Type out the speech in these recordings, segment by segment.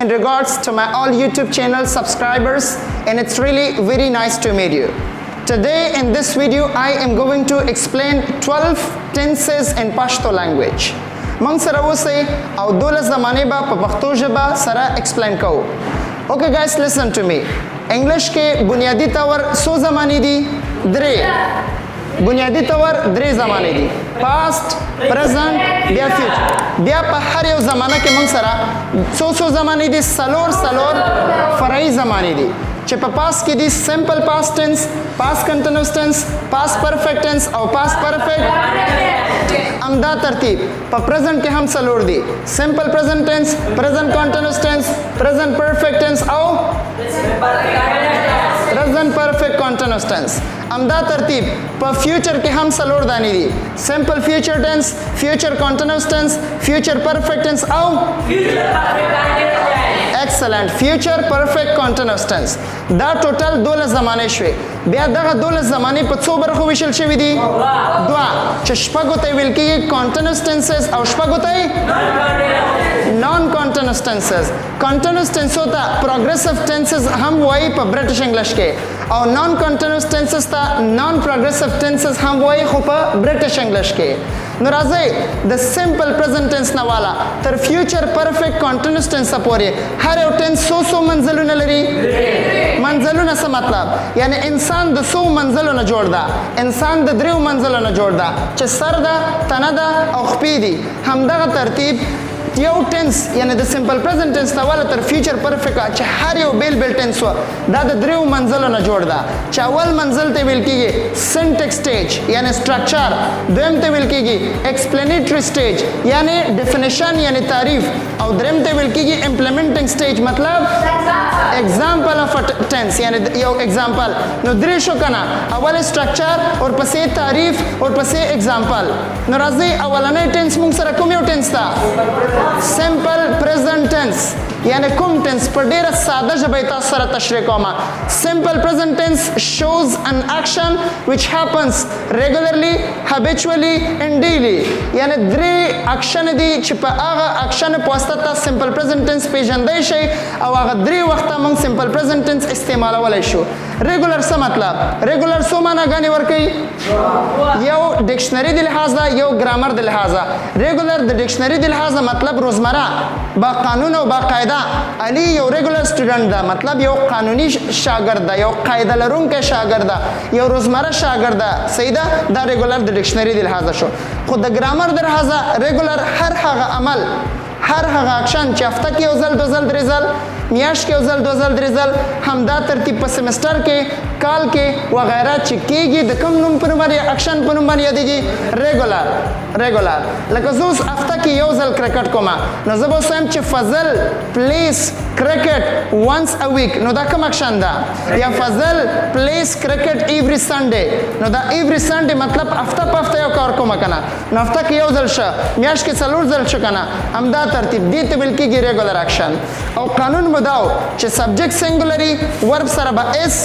In regards to my all YouTube channel subscribers, and it's really very nice to meet you. Today in this video I am going to explain 12 tenses in Pashto language. Mang sara wose au dola zamane ba pa Pashto jaba sara explain ko. Okay guys, listen to me. English ke बुनियादी तौर सो ज़माने दी द्रे बुनियादी तौर द्रे ज़माने दी past, present, बिया future बिया पर हर एक ज़माना के मंगसरा सो ज़माने दी सलोर फराई ज़माने दी चिप past की दी simple past tense, past continuous tense, past perfect tense और past perfect अमदा तरतीब पर present के हम सलोर दी simple present tense, present continuous tense, present perfect tense और present perfect continuous tense अमदा तरतीब पर future के हम सलोर दानी दी simple future tense, future continuous tense, future perfect tense और excellent future perfect continuous tense دا total دوله زمانه شوي بیا دغه دوله زمانه په څو برخو ویشل شوی دي دوا چې شپږو ته ویل کېږي continuous tenses او شپږو ته non continuous tenses continuous tense ته progressive tenses هم وایي په برټش انګلیش کې او non continuous tenses ته non progressive tenses هم وایي خو په برټش انګلیش کې نو راځي د simple present tense نه والا تر future perfect continuous tense پورې هر یو tense څو منزلونه لري منزلونه څه مطلب یعنی انسان د څو منزلونه جوړ ده انسان د دریو منزلونه جوړ ده چې سر ده تنه ده او خپې دي همدغه ترتیب یو ټنس یعنی د سمپل پریزنت ټنس نه والا تر فیوچر پرفیکټ چې هر یو بیل ټنس و دا د دریو منزلونو جوړ ده چې اول منزل ته ویل کېږي سینټیکس سټیج یعنی سټرکچر دویم ته ویل کېږي ایکسپلینیټری سټیج یعنی ډیفینیشن یعنی تعریف او دریم ته ویل کېږي امپلیمنټینګ سټیج مطلب example of a tense یعنی یو example نو درې شو کنه اول سټرکچر اور پسې تعریف اور پسې example نو راځي اولنۍ tense موږ سره کوم یو tense تا simple present tense یعنی کوم tense پر ډیره ساده ژبه تاسو سره تشریح کوم simple present tense shows an action which happens regularly habitually and daily یعنی درې اکشن دي چې په هغه اکشن په واسطه تاسو simple present tense پیژندای شئ او هغه درې وخته موږ simple present tense استعمالولای شو regular څه مطلب regular څو معناګانې ورکوي یو ډکشنری د لحاظه یو ګرامر د لحاظه regular د ډکشنری د لحاظه مطلب روزمره با قانون او با قاعده علی یو ریګولر سټوډنټ دا مطلب یو قانوني شاګرد دا یو قاعده لرونکی شاګرد دا یو روزمره شاګرد دا صحیح ده دا ریګولر د ډکشنری د لحاظه شو خو د ګرامر د لحاظه ریګولر هر هغه عمل هر هغه اکشن چې هفته کې یو ځل دو ځل درې ځل میاشت کې یو ځل دو ځل درې ځل همدا ترتیب په سیمسټر کې کال کې وغیرہ چې کېږي د کوم نوم په نوم باندې اکشن په نوم باندې یادېږي ریګولر لکه زه اوس هفته کې یو ځل کرکټ کوم نو زه به اوس وایم چې فضل پلیس کرکټ once a week نو دا کوم اکشن ده یا فضل پلیس کرکټ ایوری سنډے نو دا ایوری سنډے مطلب هفته په هفته یو کار کوم کنه نو هفته کې یو ځل شه میاشت کې څلور ځل شو کنه همدا ترتیب دې ته ویل کېږي ریګولر اکشن او قانون مداو چې سبجیکټ سنگولری ورب سره به اس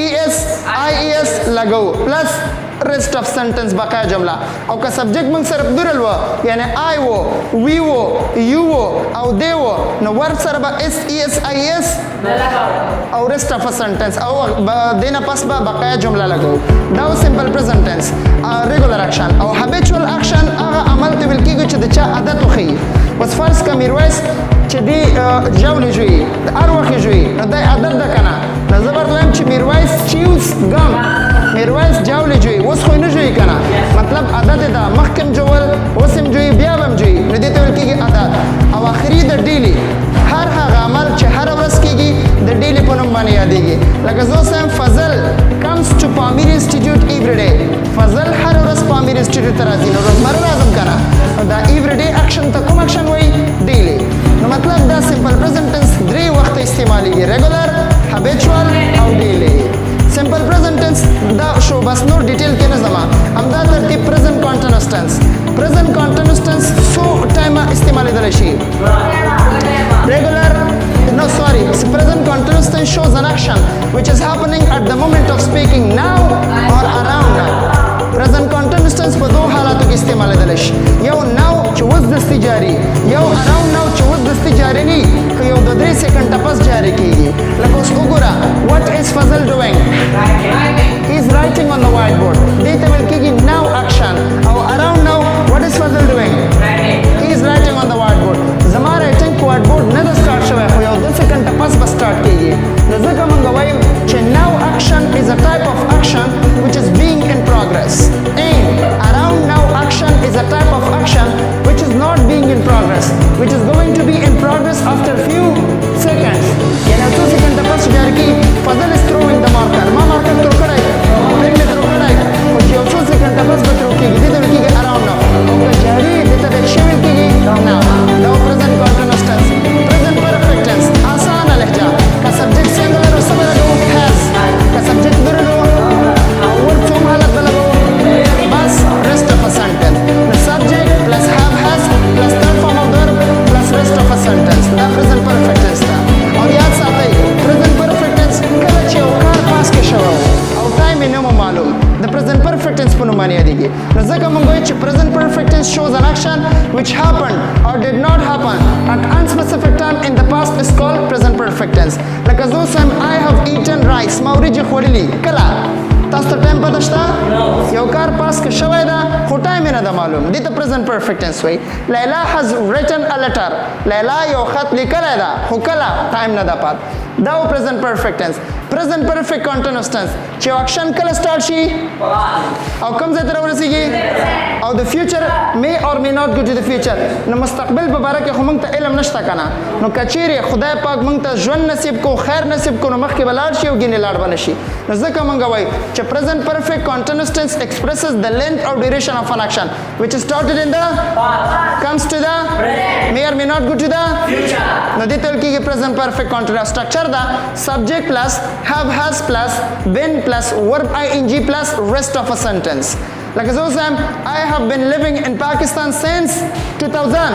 ای اس آی ای اس لګو پلس rest of sentence بقایا جمله او که سبجیکټ موږ سره پدورل و یعنی آی وو وی وو یو وو او دی وو نو ورب سره به اس ای اس آی اس او rest of a sentence او دینه پس به بقایا جمله لګو دا سمپل پریزنت ټنس ریګولر اکشن او habitual اکشن هغه عمل ته ویل کېږي چې د چا عادت وخی بس فرض کا میرویس چې دی جوړی جوړي د هر وخت جوړي نو دا عادت ده کنه نو زبر وایم چې میرویس چیوز ګم میرویس جوړی جوړي اوس خو نه جوړي کنه مطلب عادت ده مخکم جوړ اوس هم جوړي بیا هم جوړي نو دې ته ویل کېږي عادت او اخري د ډیلی هر هغه عمل چې هر ورځ کېږي د ډیلی په نوم باندې یادېږي لکه زه اوس هم فضل comes to پامیر انسټیټیوټ every day فضل هر ورځ پامیر انسټیټیوټ ته راځي نو روزمره راځم کنه دا every day اکشن ته کوم اکشن وایي ډیلی نو مطلب دا سمپل پریزنت ټنس درې وخت استعمالیږي ریګولر habitual او ډیلی سمپل پریزنت ټنس دا شو بس نور ډیټیل کې نه زما همدا ترتیب پریزنت کنټینیوس ټنس پریزنت کنټینیوس ټنس څو ټایمه استعمالیدلی شي ریګولر no sorry present continuous tense shows an action which is happening at the moment of speaking now or around now present continuous tense په دوه حالاتو کې استعمالیدلی شي یو now چې اوس دستي جاري یو around now چې اوس دستي جاري نه که یو د 3 is Fazal doing? He's writing on the whiteboard. Data will kick in now action. Around now, what is Fazal doing? He is writing on the whiteboard. Zama writing whiteboard never start شوی خو یو 2 سکند پس به start کیږي. نو ځکه موږ وایو چې now action is a type of action which is being in progress. And around now action is a type of action which is not being in progress, which is going to be in progress after few seconds. یعنی 2 سکند پس جاری کی Fazal is throwing the marker. ما marker throw کړی پین می throw کړی خو چې یو 2 سکند پس به throw کیږي دې ته کیږي around now. او که جاری دې ته شامل کیږي now. Now present continuous tense. Present perfect tense. آسان لهجه. کا subject singular او سبب لګو has. کا subject درلو اور څوم حالت بلګو بس rest of a sentence. The subject plus have has plus third form of verb plus rest of a sentence. دا present perfect tense ده. او یاد ساتئ present perfect tense کله چې یو کار پاس کې شوی او ټایم یې نه مو معلوم د present perfect tense په نوم باندې یادېږي. نو ځکه موږ وایو چې present perfect tense shows an action which happened or did not happen at unspecific time in the past is called present perfect tense. لکه زه اوس I have eaten rice. ما وریجې خوړلي. کله تاسو ته ټایم پته شته؟ یو کار پاس کې شوی ده خو ټایم یې نه ده معلوم. دې ته present perfect tense وایي. لیلا has written a letter. لیلا یو خط لیکلی ده خو کله ټایم نه ده پات. دا و present perfect tense. present perfect continuous tense چې یو اکشن کله start شي او کوم ځای ته راورسېږي او د future may or may not go to the future. نو مستقبل په باره کې خو موږ ته علم نشته که نه. نو که چیرې خدای پاک موږ ته ژوند نصیب کو خیر نصیب کو نو مخکې به لاړ شي او ګینې لاړ به نه شي. نو ځکه موږ وایو چې present perfect continuous tense expresses the length or duration of an action which is started in the comes to the may or may not go to the future. نو دې ته ویل کېږي present perfect continuous. structure ده subject plus have has plus been plus verb ing plus rest of a sentence. Like as I have been living in Pakistan since 2000.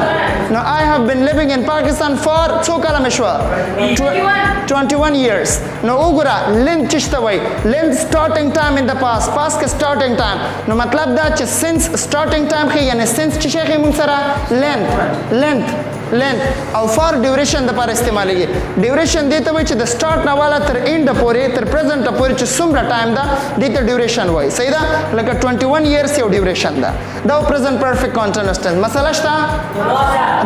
Now I have been living in Pakistan for 21 years. Now ugura length chishta way length starting time in the past ke starting time. No matlab da che since starting time khi yani since chishe khi mung sara length او for duration د پر استعمالېږي. duration دې ته وایي چې د start نه والا تر end پورې تر present پورې چې څومره ټایم ده دې ته duration وایي. صحیح ده؟ لکه 21 years یو duration ده. دا present perfect continuous tense. مسله شته؟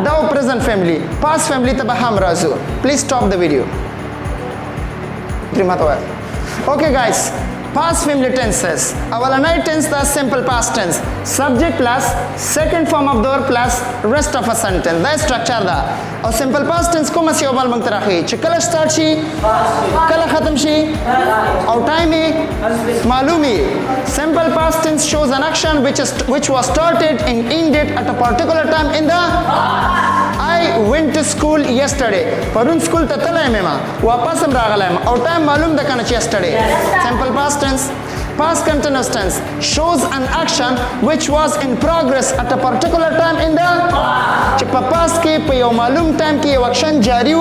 دا present family. past family ته به هم راځو. please stop the video. Okay guys, past family tenses. اولنی tense دا simple past tense. subject plus second form of the verb plus rest of a sentence. دا structure دا. او simple past tense کومه سی اول موږ ته راښیي چې کله start شي کله ختم شي او time یې معلوم وي. simple past tense shows an action which was started and ended at a particular time in the I went to school yesterday. پرون سکول ته تللی یم واپس هم راغلی یم او ټایم معلوم ده که نه چې yesterday. simple past tense. past continuous tense shows an action which was in progress at a particular time in the چې په past کې په یو معلوم ټایم کې یو اکشن جاری و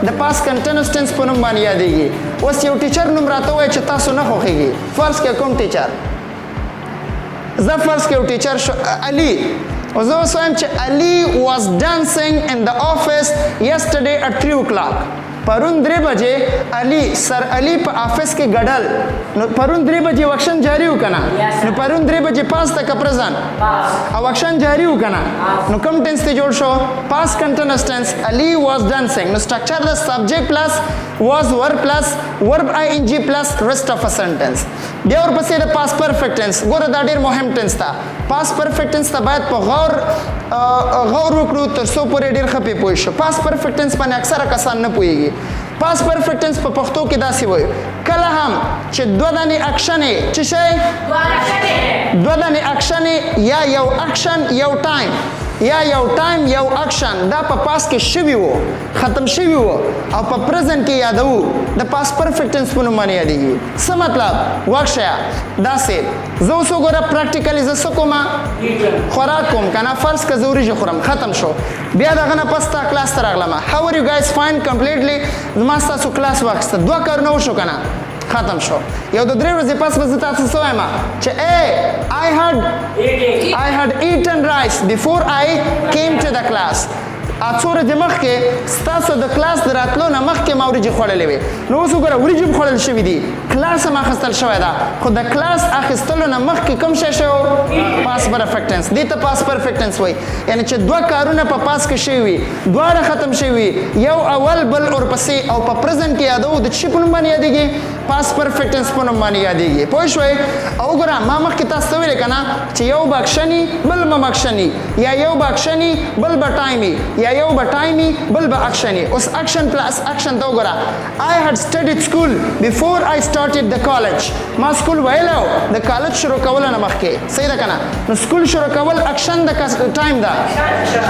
د past continuous tense په نوم باندې یادېږي. اوس یو ټیچر نوم راته وایي چې تاسو نه خوښېږي. فرض کې کوم ټیچر؟ زه فرض کې یو ټیچر علي. زه اوس وایم چې علي was dancing in the office yesterday at 3 o'clock. پرون 3 بجې علي سر علي په افس کې ګډل. نو پرون 3 بجې وکشن جاری و کنه. نو پرون 3 بجې پاس تک پرزن او وکشن جاری و کنه. نو کوم ټنس ته جوړ شو؟ past continuous tense. علي was dancing. نو structure the subject plus was verb plus verb ing plus rest of a sentence. بیا ورپسې د past perfect tense. ګوره دا ډېر مهم ټنس ده. past perfect tense ته باید په غور وکړو تر څو پورې ډېر ښه پې پوه شو. past perfect tense باندې اکثره کسان نه پوهېږي. past perfect tense په پښتو کې داسې وایو کله هم چې دوه دانې اکشن یې څه شی دوه دانې اکشن یا یو اکشن یو ټایم یا یو ټایم یو اکشن دا په پاس کې شوي وو ختم شوي وو او په پرزنټ کې یادوو د پاس پرفیکټ ټنس په نوم باندې یادېږي. څه مطلب؟ وښیه داسې زه اوس وګوره پراکټیکلي زه څه کومه خوراک کوم که نه فرض که زه وریجې خورم ختم شو بیا د هغه نه پس ستا کلاس ته راغلمه how are you guys fine completely زما ستاسو کلاس واخیسته 2 کارونه وشو که نه ختم شو. یو د 3 ورځې پس به زه تاسو څه وایم چې I had eaten rice before I came to the class. څو ورځې مخکې ستاسو د کلاس د راتلو نه مخکې مخکې ما وریجې خوړلې وې نو اوس وګوره وریجې هم خوړل شوي دي کلاس هم اخیستل شوی ده خو د کلاس اخیستلو نه مخکې کوم شی شوی و پاس پرفیکټ ټنس دې ته پاس پرفیکټ ټنس وایي یعنې چې دوه کارونه په پاس کې شوي وي دواړه ختم شوي وي یو اول بل ورپسې او په پرزنټ کې یادوو د څه په نوم باندې یادېږي پاس پرفیکټ ټنس په نوم باندې یادېږي پوه شوئ او وګوره ما مخکې تاسو ته ویلې که نه چې یو به اکشن بل به مکشن یا یو به اکشن بل به ټایم یا یو به ټایم بل به اکشن اوس اکشن پلس اکشن ته وګوره I had studied school before I started the college ما سکول ویلو د کالج شروع کولو نه مخکې صحیح ده که نه نو سکول شروع کول اکشن د ټایم ده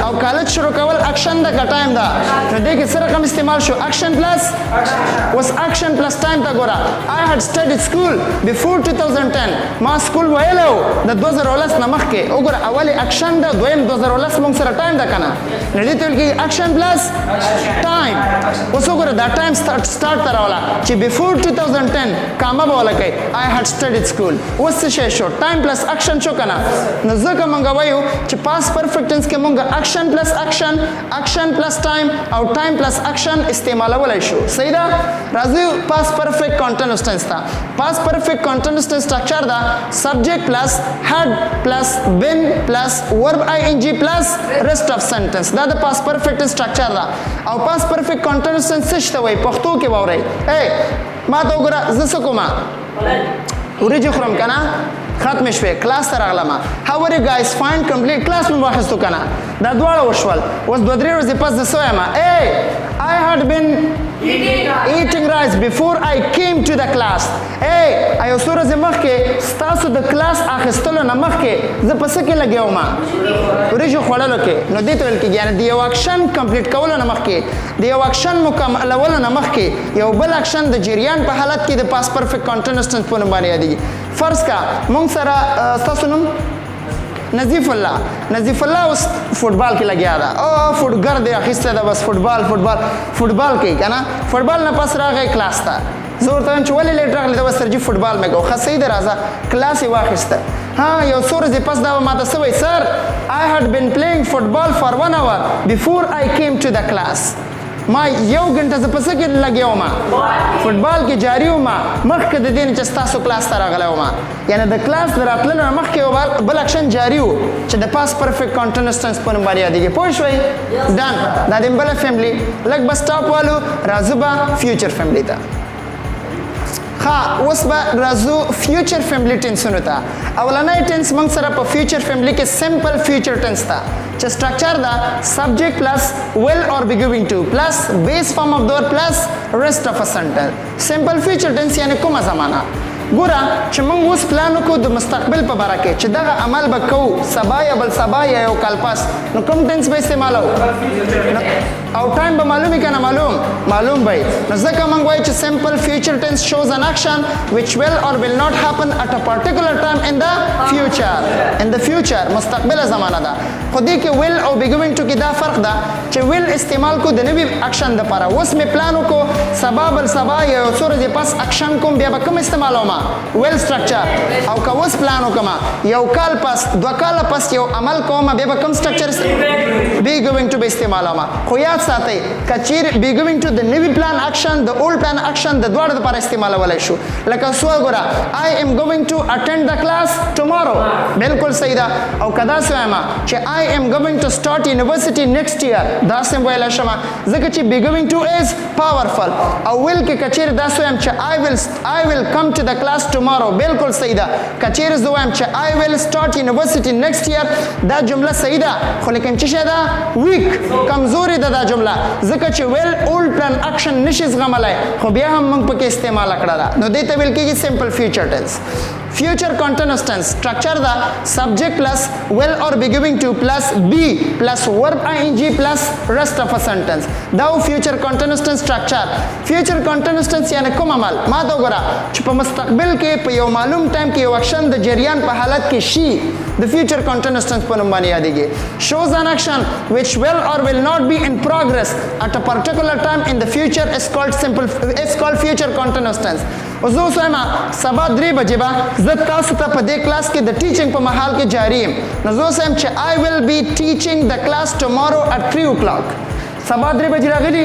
او کالج شروع کول اکشن د ټایم ده نو دې کې څه رقم استعمال شو اکشن پلس اوس اکشن پلس ټایم ته ګوره I had studied school before 2010 ما سکول ویلو د 2010 نه مخکې وګوره اولې اکشن ده دویم 2010 موږ سره ټایم ده که نه نو دې ته ویل کېږي اکشن پلس ټایم اوس وګوره دا ټایم سټارټ ته راوله چې بفور 2010 کامه به وله کوي I had studied school اوس څه شی شو ټایم پلس اکشن شو که نه نو ځکه موږ وایو چې پاس پرفیکټ ټنس کې موږ اکشن پلس اکشن اکشن پلس ټایم او ټایم پلس اکشن استعمالولی شو صحیح ده راځو پاس پرفیکټ کانټینوس ټنس ته پاس پرفیکټ کانټینوس ټنس سټرکچر ده سبجیکټ پلس هډ پلس بین پلس ورب ing پلس رست اف سنټنس دا د پاس پرفیکټ ټنس سټرکچر ده او پاس پرفیکټ کانټینوس ټنس څه شته وایي پښتو کې واورئ ما ته وګوره زه څه کومه وریجې خورم که نه ختم شوې کلاس ته راغلم how are you guys fine complete کلاس مې واخیستو که نه دا دواړه وشول اوس دوه درې ورځې پس زه څه وایم I had been eating rice before I came to the class یو څو ورځې مخکې ستاسو د کلاس اخیستلو نه مخکې زه په څه کې لګیا وم وریجو خوړلو کې نو دې ته ویل کېږي یعنې د یو اکشن کمپلیټ کولو نه مخکې د یو اکشن مکملولو نه مخکې یو بل اکشن د جریان په حالت کې د پاس پرفیکټ کانټینوس ټنس په نوم باندې یادېږي فرض کا موږ سره ستاسو نوم نظیف الله اوس فوټبال کې لګیا ده او فوټګر دی اخیستی ده بس فوټبال کوي که نه فوټبال نه پس راغی کلاس ته زه ورته وایم چې ولې لیټ راغلی ده بس سر جي فوټبال مې کوو ښه صحیح ده راځه کلاس یې واخیسته یو څو ورځې پس دا به ماته څه وایي سر I had been playing football for 1 hour before I came to the class ما یو غنټه زه په څه کې لګیا وم فوټبال کې جاري وم مخکې د دې نه چې ستاسو کلاس ته راغلی وم یعنې د کلاس د راتللو نه مخکې بل اکشن جاري و چې د پاس پرفیکټ کانټینوس ټنس په نوم باندې یادېږي پوه شوئ ډن دا د بله فیملي لږ به سټاپ والو راځو به فیوچر فیملي ته اوس به راځو فیوچر فیملي ټنسونو ته اولنی ټنس موږ سره په فیوچر فیملي کې سمپل فیوچر ټنس ته چې سټرکچر ده سبجیکټ پلس will or be going to پلس بیس فارم اف د ورب پلس رست اف ا سنټنس سمپل فیوچر ټنس یعنې کومه زمانه ګوره چې موږ اوس پلان وکړو د مستقبل په باره کې چې دغه عمل به کوو سبا یا بل سبا یا یو کال پس نو کوم ټنس به استعمالو او ټایم به معلوم که نه معلوم به نو ځکه موږ وایو چې سمپل فیوچر ټنس شوز ان اکشن which will or will not happen at a particular time in the future مستقبل زمانه ده خو دې کې will او be going to کې دا فرق ده چې will استعمال کو د نوي اکشن دپاره اوس مې پلان وکړو سبا بل سبا یا یو څو ورځې پس اکشن کوم بیا به کوم استعمالوم will structure او که اوس پلان وکړم یو کال پس 2 کاله پس یو عمل کوم بیا به کوم structure be going to به استعمالوم خو یاد ساتئ که چیرې be going to د نوي پلان اکشن د اولډ پلان اکشن د دواړو دپاره استعمالولی شو لکه سوال ګوره I am going to attend the class tomorrow بالکل صحیح ده او که داسې وایم چې I am going to start university next year داسې هم ویلی شم ځکه چې be going to is powerful او will کې که چیرې داسې وایم چې I will come to the class tomorrow بالکل صحیح ده که چیرې زه وایم چې I will start university next year دا جمله صحیح ده خو لیکن څه شی ده weak کمزوري ده دا جمله ځکه چې will old plan action نشي زغملی خو بیا هم موږ پکې استعمال کړه ده نو دې ته ویل کېږي simple future tense future continuous tense structure the subject plus will or be going to plus be plus verb ing plus rest of a sentence دا future continuous tense structure future continuous tense یعنی کوم عمل ما دا وګوره چې په مستقبل کې په یو معلوم ټایم کې یو اکشن د جریان په حالت کې شي د future continuous tense په نوم باندې یادېږي shows an action which will or will not be in progress at a particular time in the future is called future continuous tense اوس زه اوس وایم سبا 3 بجې به زه تاسو ته په دې کلاس کې د ټیچنګ په محل کې جاري یم نو زه اوس وایم چې I will be teaching the class tomorrow at 3 o'clock سبا 3 بجې راغلي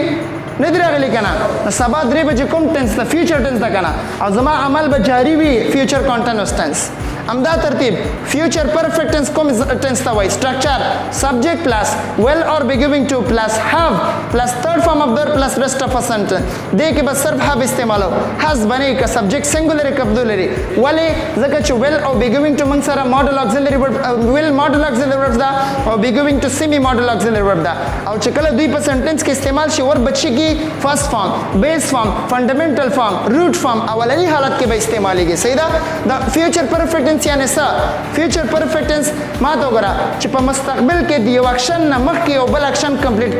نه دی راغلی کنه نو سبا 3 بجې کوم ټنس د فیوچر ټنس ده کنه او زما عمل به جاری وي فیوچر کنټینوس ټنس همدا ترتیب فیوچر پرفیکٹ ټنس کوم ټنس ته وایي سټرکچر سبجیکٹ پلس ویل اور بی ګیوینګ ټو پلس هاف پلس تھرڈ فارم اف در پلس ریسٹ اف ا سنټنس دې کې بس صرف هاف استعمالو هاز باندې ک سبجیکٹ سنگولر کپدولری ولی ځکه چې ویل او بی ګیوینګ ټو موږ سره ماډل اکسیلری ورب ویل ماډل اکسیلری ورب دا او بی ګیوینګ ټو سیمی ماډل اکسیلری ورب دا او چې کله دوی په سنټنس کې استعمال شي ور بچی کې فرست فارم بیس فارم فنډامنټل فارم روټ فارم اولنی حالت کې به استعمالیږي صحیح ده دا فیوچر پرفیکٹ ټنس یعنی څه فیوچر پرفیکٹ ټنس ما ته وګوره چې په مستقبل کې د یو اکشن نه مخکې یو بل اکشن کمپلیټ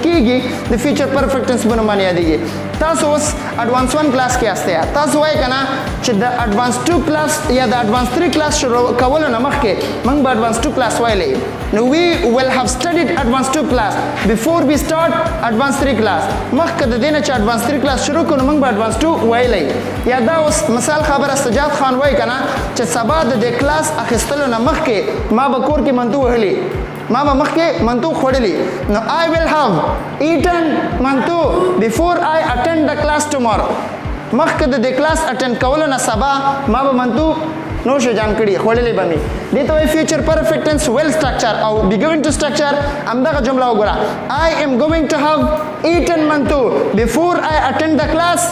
کیږي د فیوچر پرفیکٹ ټنس بنو باندې یادېږي تاسو اوس اډوانس 1 کلاس کې استه تاسو وایي کنه چې د اډوانس 2 کلاس یا د اډوانس 3 کلاس شروع کولو نه مخکې موږ به اډوانس 2 کلاس وایلې نو we will have studied advanced 2 class before we start advanced 3 class مخکې د دې نه چې advanced 3 class شروع کړو موږ به advanced 2 وایلې یا دا اوس مثال خبره سجاد خان وایي کنه چې سبا د دې کلاس اخیستلو نه مخکې ما به کور کې منتو وهلی ما به مخکې منتو خوړلی نو I will have eaten منتو before I attend the class tomorrow مخکې د دې کلاس اټینډ کولو نه سبا ما به منتو نو شو جان کړي خوړلې به مې دې ته وایي فیوچر پرفیکٹ ټنس ویل سټرکچر او بی ګیون ټو سټرکچر همدغه جمله وګوره I am going to have eaten منتو before I attend the class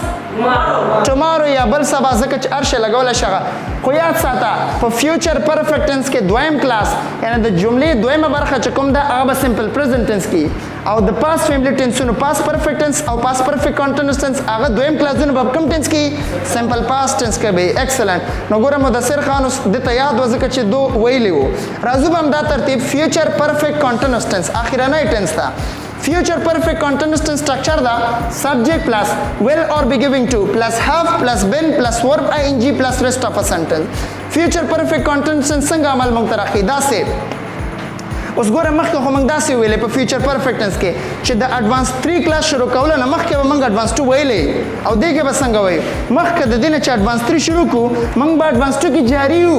tomorrow یا بل سبا ځکه چې ارشه لګوله شغه خو یاد ساته په فیوچر پرفیکٹ ټنس کې دویم کلاس یعنی د جملې دویمه برخه چې کوم ده هغه به سمپل پریزنټ ټنس کې او د پاس فیملی ټنسونو پاس پرفیکٹ ټنس او پاس پرفیکٹ کنټینوس ټنس هغه دویم کلاسونه به کوم ټنس کې سمپل پاس ټنس کې به ایکسلنٹ نو ګوره مدثر خان اوس د ته یاد وځکه چې دو ویلی وو راځو به همدا ترتیب فیوچر پرفیکٹ کنټینوس ټنس اخرنی ټنس ده future perfect continuous tense structure the subject plus will or be giving to plus have plus been plus verb ing plus rest of a sentence future perfect continuous tense څنګه عمل مونږ ته راخي دا سه اوس ګوره مخکې خو موږ داسې ویلې په فیوچر پرفیکٹ ټنس کې چې د اډوانس 3 کلاس شروع کولو نه مخکې به موږ اډوانس 2 ویلې او دې کې به څنګه وایو مخکې د دې نه چې اډوانس 3 شروع کړو موږ به اډوانس 2 کې جاری یو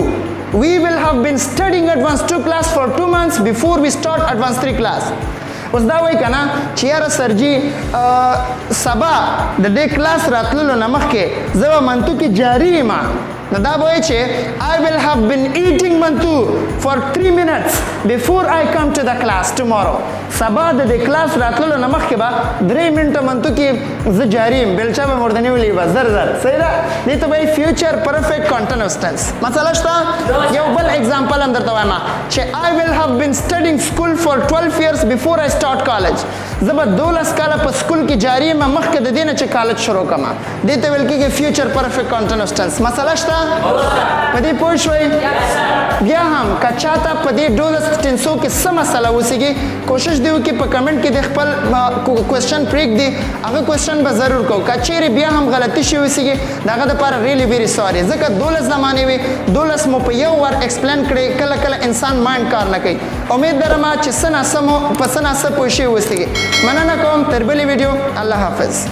we will have been studying advanced 2 class for 2 months before we start advanced 3 class اوس دا وایي کنه چې یاره سرجي سبا د دې کلاس راتللو نه مخکې زه به منتو کې جاری یم نو دا به وایي چې I will have been eating منتو for 3 minutes before I come to the class tomorrow سبا د دې کلاس راتللو نه مخکې به 3 منټه منتو کې زه جاری یم بیلچا به مورته نیولې به زر زر صحیح ده دې ته وایي فیوچر پرفیکٹ کنټینوس ټنس مسله شته یو بل اگزامپل هم درته وایم چې I will have been studying school for 12 years before I start college زه به 12 کاله په سکول کې جاری یم مخکې د دې نه چې کالج شروع کړم دې ته ویل کېږي فیوچر پرفیکٹ کنټینوس ټنس مسله شته په دې پوه شوئ بیا هم که چاته په دې 12 ټنسو کې څه مسله وسیږي کوشش دی وکړي په کمنټ کې د خپل کوېسچن پرېږدي هغه کوېسچن به ضرور کوو که چیرې بیا هم غلطي شوې وسیږي د هغه دپاره ریلی ویری سوري ځکه 12 زمانې وي 12 مو په یو وار ایکسپلین کړئ کله کله انسان مایند کار نه کوي امید لرم چې څه ناسه مو په څه ناسه پوه شوي وسیږي مننه کوم تر بلې ویډیو الله حافظ